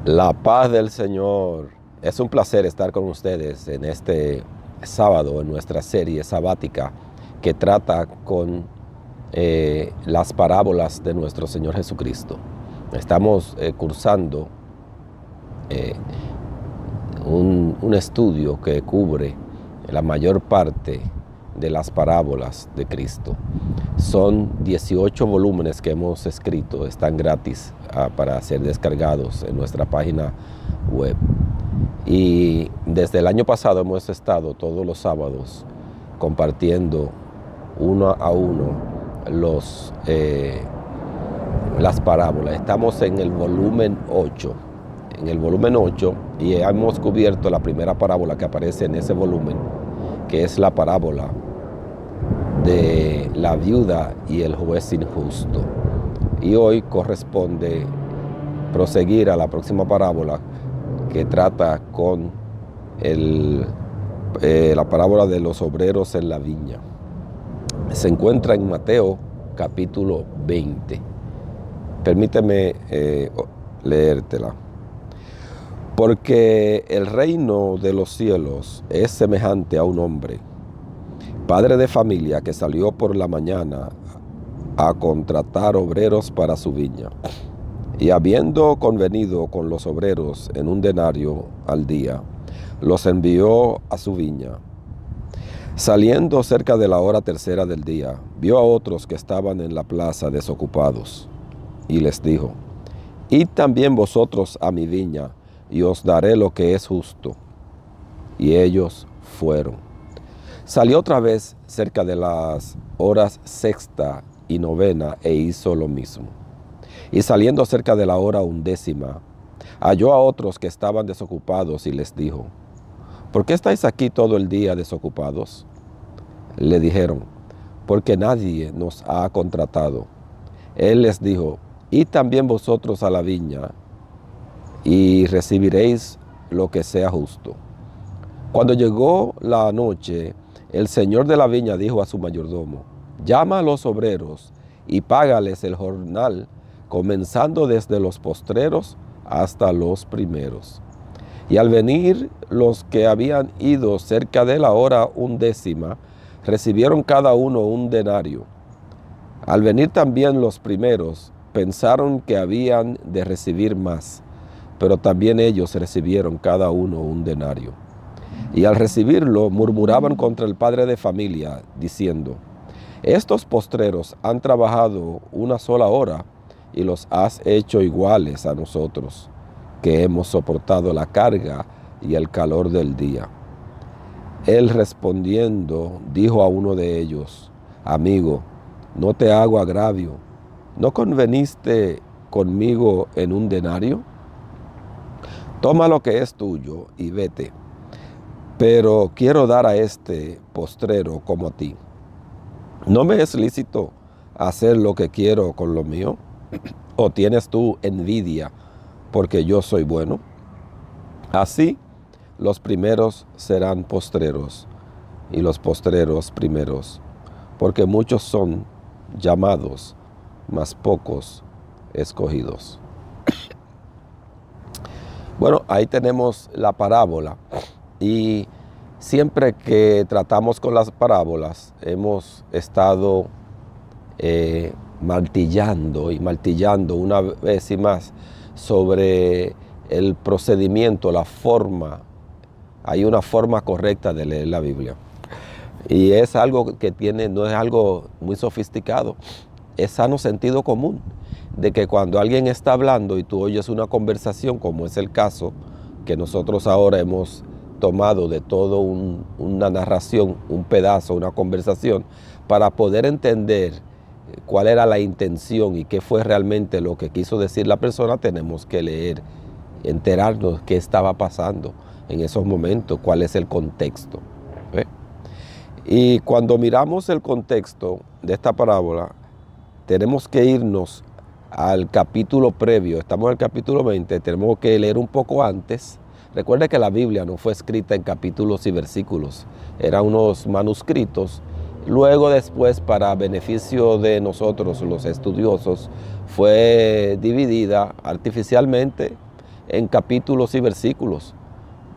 La paz del Señor. Es un placer estar con ustedes en este sábado en nuestra serie sabática que trata con las parábolas de nuestro Señor Jesucristo. Estamos cursando un estudio que cubre la mayor parte de las parábolas de Cristo. Son 18 volúmenes que hemos escrito, están gratis para ser descargados en nuestra página web. Y desde el año pasado hemos estado todos los sábados compartiendo uno a uno las parábolas. Estamos en el volumen 8. Y hemos cubierto la primera parábola que aparece en ese volumen, que es la parábola de la viuda y el juez injusto. Y hoy corresponde proseguir a la próxima parábola que trata con la parábola de los obreros en la viña. Se encuentra en Mateo capítulo 20. Permíteme leértela. Porque el reino de los cielos es semejante a un hombre, padre de familia, que salió por la mañana a contratar obreros para su viña. Y habiendo convenido con los obreros en un denario al día, los envió a su viña. Saliendo cerca de la hora tercera del día, vio a otros que estaban en la plaza desocupados, y les dijo: Id también vosotros a mi viña, y os daré lo que es justo. Y ellos fueron. Salió otra vez cerca de las horas sexta y novena e hizo lo mismo. Y saliendo cerca de la hora 11, halló a otros que estaban desocupados y les dijo: ¿Por qué estáis aquí todo el día desocupados? Le dijeron: porque nadie nos ha contratado. Él les dijo: Id también vosotros a la viña y recibiréis lo que sea justo. Cuando llegó la noche, el señor de la viña dijo a su mayordomo: llama a los obreros y págales el jornal, comenzando desde los postreros hasta los primeros. Y al venir los que habían ido cerca de la hora 11, recibieron cada uno un denario. Al venir también los primeros, pensaron que habían de recibir más, pero también ellos recibieron cada uno un denario. Y al recibirlo, murmuraban contra el padre de familia, diciendo: estos postreros han trabajado una sola hora y los has hecho iguales a nosotros, que hemos soportado la carga y el calor del día. Él respondiendo, dijo a uno de ellos: amigo, no te hago agravio, ¿no conveniste conmigo en un denario? Toma lo que es tuyo y vete, pero quiero dar a este postrero como a ti. ¿No me es lícito hacer lo que quiero con lo mío? ¿O tienes tú envidia porque yo soy bueno? Así, los primeros serán postreros y los postreros primeros, porque muchos son llamados, mas pocos escogidos. Bueno, ahí tenemos la parábola, y siempre que tratamos con las parábolas hemos estado martillando una vez y más sobre el procedimiento, la forma. Hay una forma correcta de leer la Biblia, y es algo que no es algo muy sofisticado, es sano sentido común, de que cuando alguien está hablando y tú oyes una conversación, como es el caso que nosotros ahora hemos tomado de todo una narración, un pedazo, una conversación, para poder entender cuál era la intención y qué fue realmente lo que quiso decir la persona, tenemos que leer, enterarnos qué estaba pasando en esos momentos, cuál es el contexto. Y cuando miramos el contexto de esta parábola, tenemos que irnos al capítulo previo. Estamos en el capítulo 20, tenemos que leer un poco antes. Recuerde que la Biblia no fue escrita en capítulos y versículos, eran unos manuscritos. Luego después, para beneficio de nosotros los estudiosos, fue dividida artificialmente en capítulos y versículos.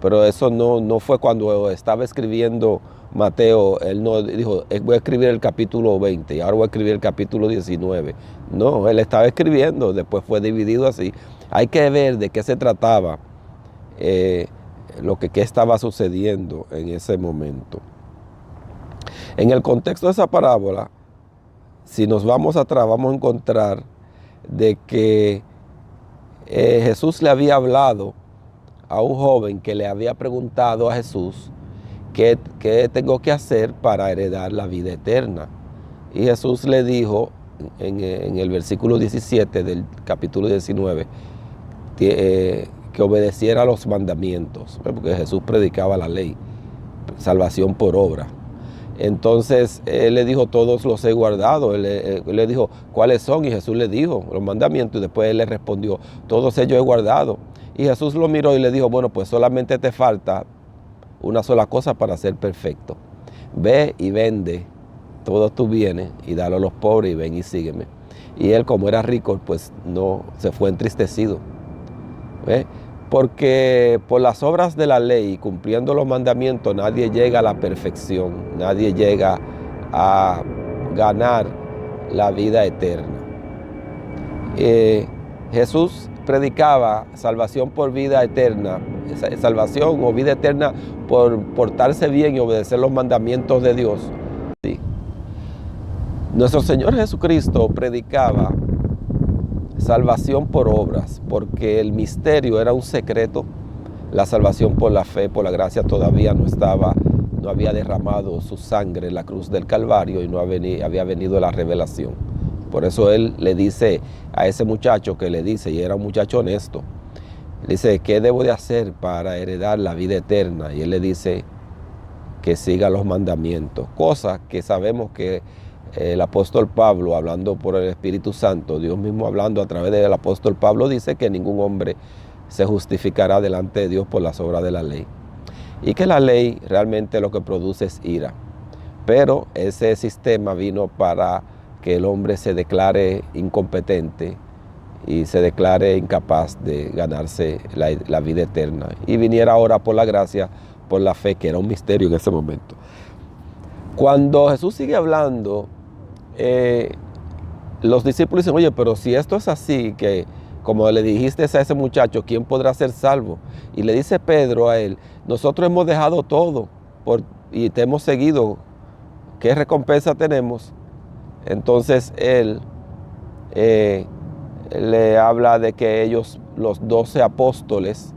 Pero eso no fue cuando estaba escribiendo Mateo. Él no dijo, voy a escribir el capítulo 20 y ahora voy a escribir el capítulo 19. No, él estaba escribiendo, después fue dividido así. Hay que ver de qué se trataba, qué estaba sucediendo en ese momento. En el contexto de esa parábola, si nos vamos atrás, vamos a encontrar de que Jesús le había hablado a un joven que le había preguntado a Jesús qué tengo que hacer para heredar la vida eterna. Y Jesús le dijo en el versículo 17 del capítulo 19 que obedeciera los mandamientos, porque Jesús predicaba la ley, salvación por obra. Entonces él le dijo, todos los he guardado. Él le dijo, ¿cuáles son? Y Jesús le dijo, los mandamientos. Y después él le respondió, todos ellos he guardado. Y Jesús lo miró y le dijo, bueno, pues solamente te falta una sola cosa para ser perfecto. Ve y vende todos tus bienes y dalo a los pobres y ven y sígueme. Y él, como era rico, pues no se fue entristecido. ¿Ve? Porque por las obras de la ley, cumpliendo los mandamientos, nadie llega a la perfección, nadie llega a ganar la vida eterna. Jesús predicaba salvación por vida eterna, salvación o vida eterna por portarse bien y obedecer los mandamientos de Dios. Sí. Nuestro Señor Jesucristo predicaba salvación por obras, porque el misterio era un secreto. La salvación por la fe, por la gracia, todavía no había derramado su sangre en la cruz del Calvario y no había venido la revelación. Por eso él le dice a ese muchacho que le dice, y era un muchacho honesto, le dice, ¿qué debo de hacer para heredar la vida eterna? Y él le dice que siga los mandamientos, cosa que sabemos que el apóstol Pablo, hablando por el Espíritu Santo, Dios mismo hablando a través del apóstol Pablo, dice que ningún hombre se justificará delante de Dios por las obras de la ley. Y que la ley realmente lo que produce es ira. Pero ese sistema vino para que el hombre se declare incompetente y se declare incapaz de ganarse la vida eterna. Y viniera ahora por la gracia, por la fe, que era un misterio en ese momento. Cuando Jesús sigue hablando, los discípulos dicen, oye, pero si esto es así, que como le dijiste a ese muchacho, ¿quién podrá ser salvo? Y le dice Pedro a él, nosotros hemos dejado todo y te hemos seguido, ¿qué recompensa tenemos? Entonces él le habla de que ellos, los 12 apóstoles,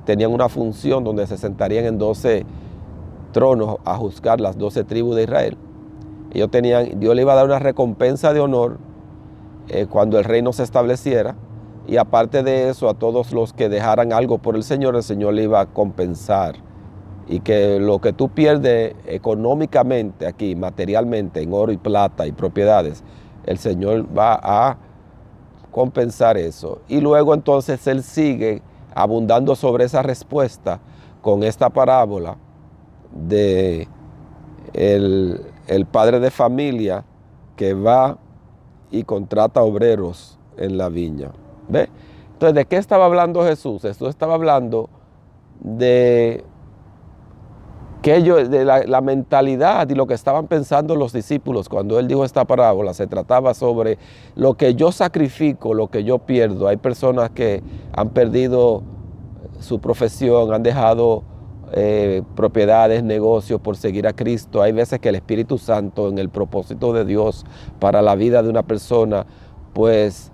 tenían una función donde se sentarían en 12 tronos a juzgar las 12 tribus de Israel. Dios le iba a dar una recompensa de honor cuando el reino se estableciera, y aparte de eso, a todos los que dejaran algo por el Señor le iba a compensar. Y que lo que tú pierdes económicamente aquí, materialmente, en oro y plata y propiedades, el Señor va a compensar eso. Y luego entonces él sigue abundando sobre esa respuesta con esta parábola de el padre de familia que va y contrata obreros en la viña. ¿Ve? Entonces, ¿de qué estaba hablando Jesús? Jesús estaba hablando de la mentalidad y lo que estaban pensando los discípulos cuando él dijo esta parábola. Se trataba sobre lo que yo sacrifico, lo que yo pierdo. Hay personas que han perdido su profesión, han dejado propiedades, negocios por seguir a Cristo. Hay veces que el Espíritu Santo, en el propósito de Dios para la vida de una persona, pues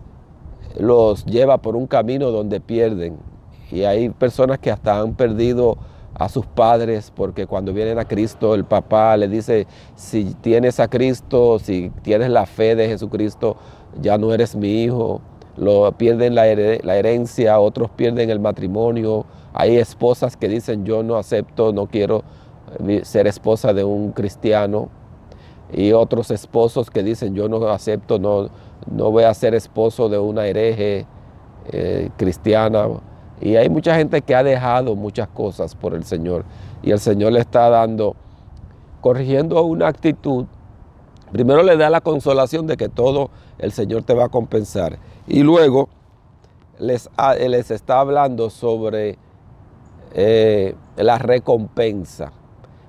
los lleva por un camino donde pierden. Y hay personas que hasta han perdido a sus padres, porque cuando vienen a Cristo, el papá le dice, si tienes a Cristo, si tienes la fe de Jesucristo, ya no eres mi hijo. Pierden la herencia, otros pierden el matrimonio. Hay esposas que dicen, yo no acepto, no quiero ser esposa de un cristiano. Y otros esposos que dicen, yo no acepto, no voy a ser esposo de una hereje cristiana. Y hay mucha gente que ha dejado muchas cosas por el Señor. Y el Señor le está corrigiendo una actitud. Primero le da la consolación de que todo el Señor te va a compensar. Y luego les está hablando sobre la recompensa.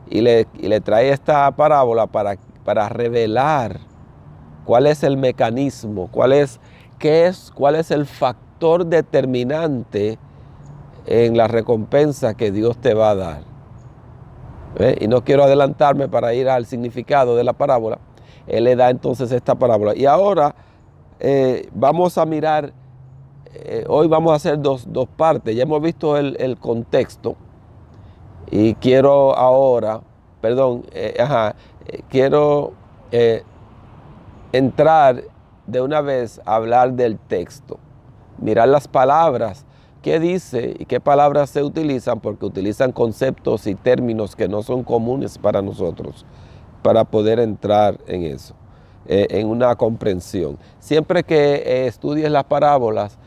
Y le trae esta parábola para revelar cuál es el mecanismo, cuál es el factor determinante en la recompensa que Dios te va a dar. Y no quiero adelantarme para ir al significado de la parábola. Él le da entonces esta parábola. Y ahora vamos a mirar, hoy vamos a hacer dos partes. Ya hemos visto el contexto. Y quiero ahora, quiero entrar de una vez a hablar del texto. Mirar las palabras, qué dice y qué palabras se utilizan, porque utilizan conceptos y términos que no son comunes para nosotros, para poder entrar en eso, en una comprensión. Siempre que estudies las parábolas,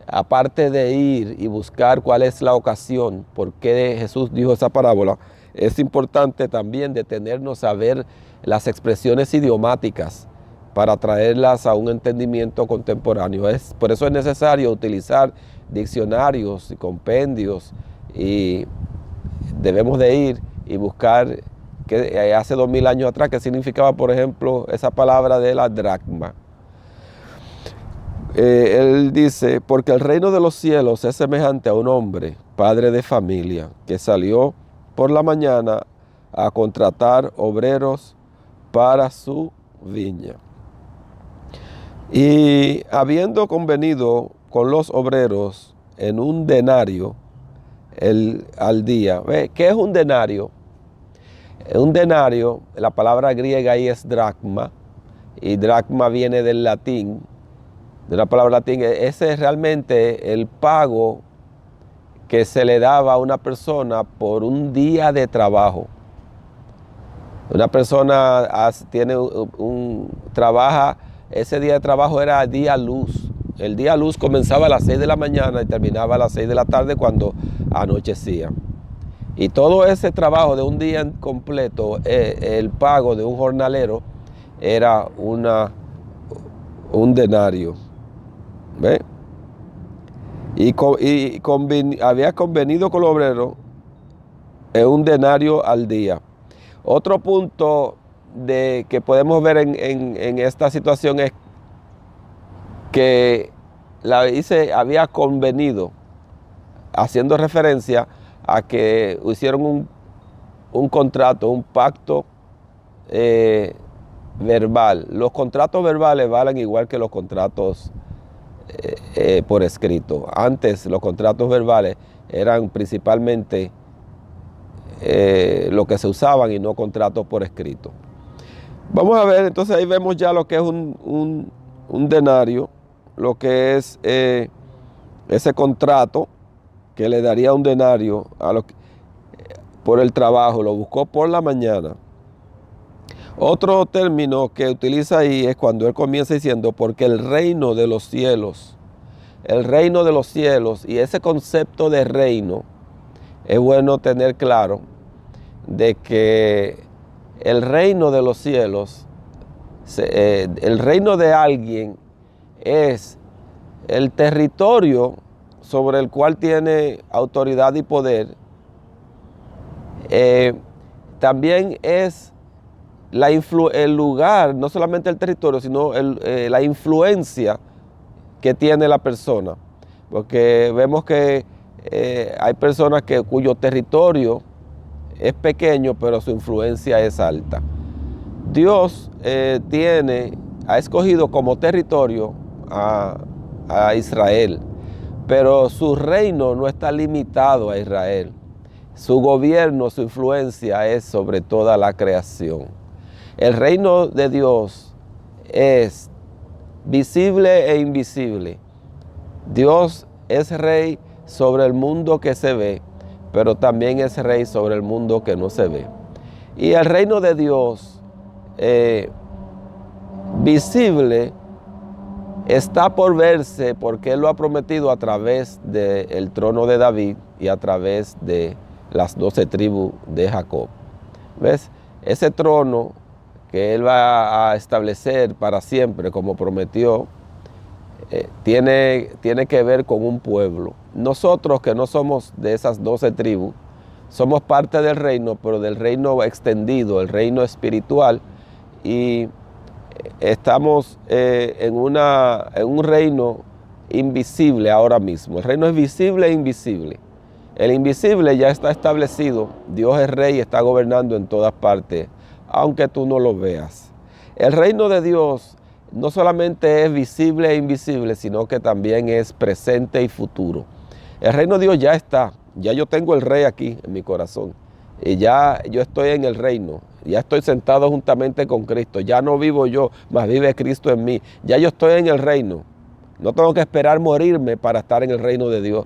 aparte de ir y buscar cuál es la ocasión, por qué Jesús dijo esa parábola, es importante también detenernos a ver las expresiones idiomáticas para traerlas a un entendimiento contemporáneo. Por eso es necesario utilizar diccionarios y compendios, y debemos de ir y buscar que hace 2000 años atrás qué significaba, por ejemplo, esa palabra de la dracma. Él dice, porque el reino de los cielos es semejante a un hombre, padre de familia, que salió por la mañana a contratar obreros para su viña. Y habiendo convenido con los obreros en un denario al día. ¿Qué es un denario? Un denario, la palabra griega ahí es dracma, y dracma viene del latín, de la palabra latín. Ese es realmente el pago que se le daba a una persona por un día de trabajo. Una persona trabaja, ese día de trabajo era día luz. El día luz comenzaba a las 6 de la mañana y terminaba a las 6 de la tarde cuando anochecía. Y todo ese trabajo de un día completo, el pago de un jornalero era un denario. ¿Ve? Había convenido con los obreros en un denario al día. Otro punto que podemos ver en esta situación es que había convenido, haciendo referencia a que hicieron un contrato, un pacto verbal. Los contratos verbales valen igual que los contratos por escrito. Antes los contratos verbales eran principalmente lo que se usaban y no contratos por escrito. Vamos a ver, entonces ahí vemos ya lo que es un denario, lo que es ese contrato que le daría un denario por el trabajo. Lo buscó por la mañana. Otro término que utiliza ahí es cuando él comienza diciendo, porque el reino de los cielos, y ese concepto de reino, es bueno tener claro de que el reino de los cielos, el reino de alguien es el territorio sobre el cual tiene autoridad y poder. También es el lugar, no solamente el territorio, sino la influencia que tiene la persona. Porque vemos que hay personas cuyo territorio es pequeño, pero su influencia es alta. Dios ha escogido como territorio a Israel, pero su reino no está limitado a Israel. Su gobierno, su influencia es sobre toda la creación. El reino de Dios es visible e invisible. Dios es rey sobre el mundo que se ve, pero también es rey sobre el mundo que no se ve. Y el reino de Dios visible está por verse, porque Él lo ha prometido a través del trono de David y a través de las 12 tribus de Jacob. ¿Ves? Ese trono que Él va a establecer para siempre, como prometió, tiene que ver con un pueblo. Nosotros que no somos de esas 12 tribus, somos parte del reino, pero del reino extendido, el reino espiritual, y estamos en un reino invisible ahora mismo. El reino es visible e invisible. El invisible ya está establecido, Dios es rey y está gobernando en todas partes, aunque tú no lo veas. El reino de Dios no solamente es visible e invisible, sino que también es presente y futuro. El reino de Dios ya está, ya yo tengo el rey aquí en mi corazón, y ya yo estoy en el reino, ya estoy sentado juntamente con Cristo, ya no vivo yo, mas vive Cristo en mí, ya yo estoy en el reino, no tengo que esperar morirme para estar en el reino de Dios.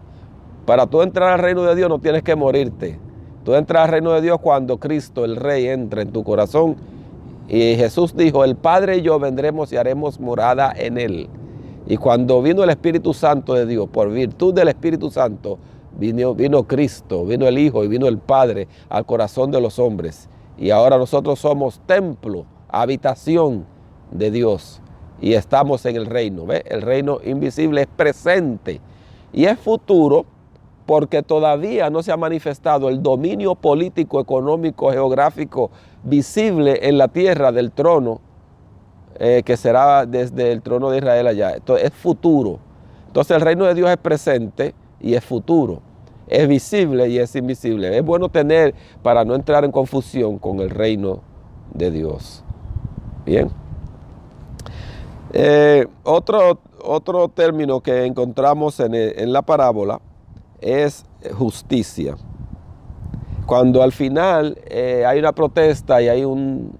Para tú entrar al reino de Dios no tienes que morirte, tú entras al reino de Dios cuando Cristo, el rey, entra en tu corazón. Y Jesús dijo, el Padre y yo vendremos y haremos morada en él. Y cuando vino el Espíritu Santo de Dios, por virtud del Espíritu Santo, vino Cristo, vino el Hijo y vino el Padre al corazón de los hombres. Y ahora nosotros somos templo, habitación de Dios. Y estamos en el reino. ¿Ve? El reino invisible es presente y es futuro, porque todavía no se ha manifestado el dominio político, económico, geográfico visible en la tierra del trono, que será desde el trono de Israel allá. Entonces es futuro. Entonces el reino de Dios es presente y es futuro. Es visible y es invisible. Es bueno tener para no entrar en confusión con el reino de Dios. Bien. Otro término que encontramos en la parábola es justicia. Cuando al final hay una protesta y hay un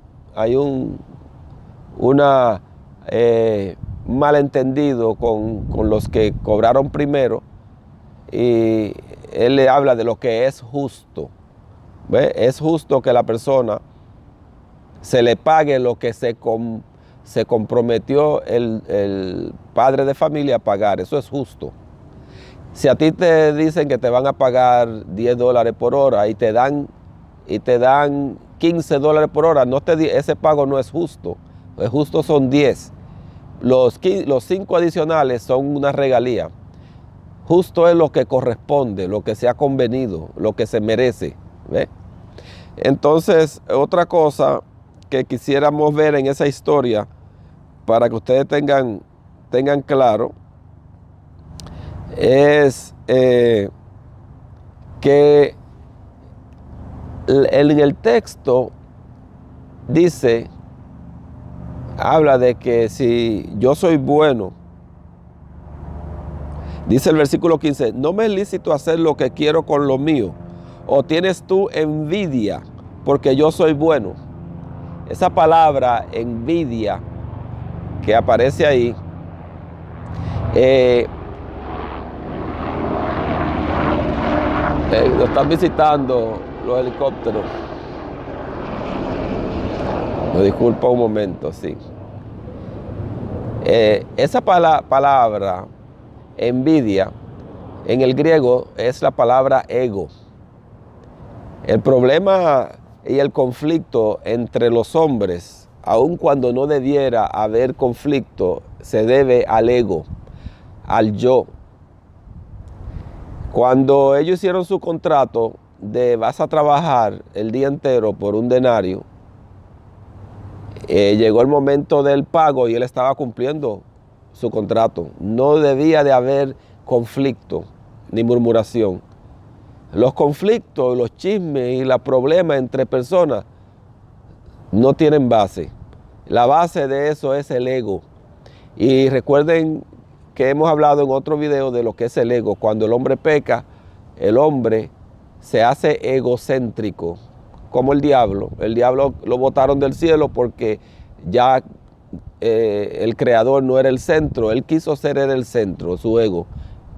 malentendido con los que cobraron primero, y él le habla de lo que es justo. ¿Ve? Es justo que la persona se le pague lo que se comprometió el padre de familia a pagar. Eso es justo. Si a ti te dicen que te van a pagar $10 por hora y te dan $15 por hora, ese pago no es justo. El justo son 10. Los 5 adicionales son una regalía. Justo es lo que corresponde, lo que se ha convenido, lo que se merece. ¿Ve? Entonces, otra cosa que quisiéramos ver en esa historia, para que ustedes tengan claro, es que en el texto habla de que si yo soy bueno, dice el versículo 15, no me es lícito hacer lo que quiero con lo mío, o tienes tú envidia porque yo soy bueno. Esa palabra envidia que aparece ahí, lo están visitando los helicópteros. Me disculpa un momento, sí. Esa palabra, envidia, en el griego es la palabra ego. El problema y el conflicto entre los hombres, aun cuando no debiera haber conflicto, se debe al ego, al yo. Cuando ellos hicieron su contrato de vas a trabajar el día entero por un denario, llegó el momento del pago y él estaba cumpliendo su contrato. No debía de haber conflicto ni murmuración. Los conflictos, los chismes y los problemas entre personas no tienen base. La base de eso es el ego. Y recuerden que hemos hablado en otro video de lo que es el ego. Cuando el hombre peca, el hombre se hace egocéntrico, como el diablo. El diablo lo botaron del cielo porque ya el creador no era el centro. Él quiso ser el centro, su ego.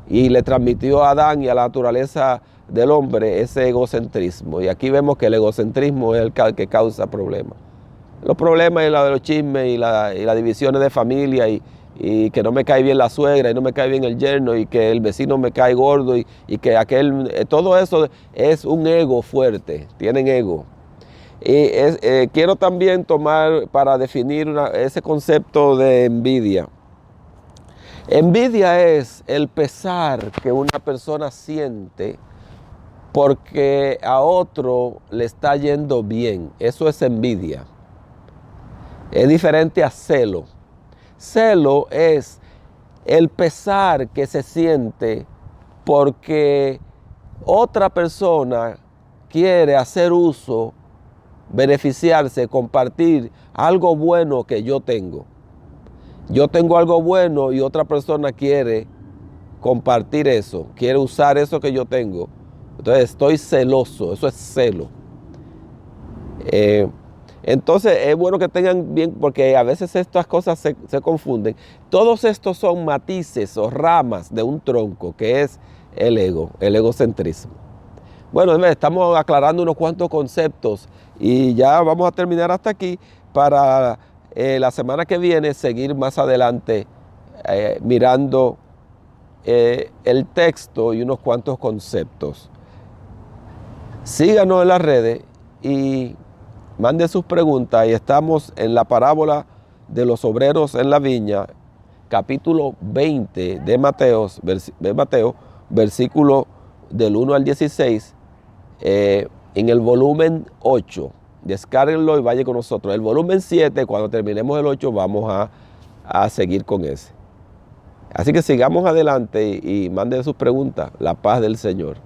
Y le transmitió a Adán y a la naturaleza del hombre ese egocentrismo. Y aquí vemos que el egocentrismo es el que causa problemas. Los problemas y la de los chismes y las divisiones de familia y que no me cae bien la suegra y no me cae bien el yerno y que el vecino me cae gordo y que todo eso es un ego fuerte, tienen ego. Y quiero también tomar para definir ese concepto de envidia. Envidia es el pesar que una persona siente porque a otro le está yendo bien. Eso es envidia. Es diferente a celo. Celo es el pesar que se siente porque otra persona quiere hacer uso, beneficiarse, compartir algo bueno que yo tengo. Yo tengo algo bueno y otra persona quiere compartir eso, quiere usar eso que yo tengo. Entonces estoy celoso, eso es celo. Entonces es bueno que tengan bien, porque a veces estas cosas se confunden. Todos estos son matices o ramas de un tronco que es el ego, el egocentrismo. Bueno, estamos aclarando unos cuantos conceptos y ya vamos a terminar hasta aquí para la semana que viene seguir más adelante mirando el texto y unos cuantos conceptos. Síganos en las redes y manden sus preguntas y estamos en la parábola de los obreros en la viña, capítulo 20 de Mateo, versículo del 1 al 16, en el volumen 8. Descárguenlo y vaya con nosotros. El volumen 7, cuando terminemos el 8, vamos a seguir con ese. Así que sigamos adelante y manden sus preguntas. La paz del Señor.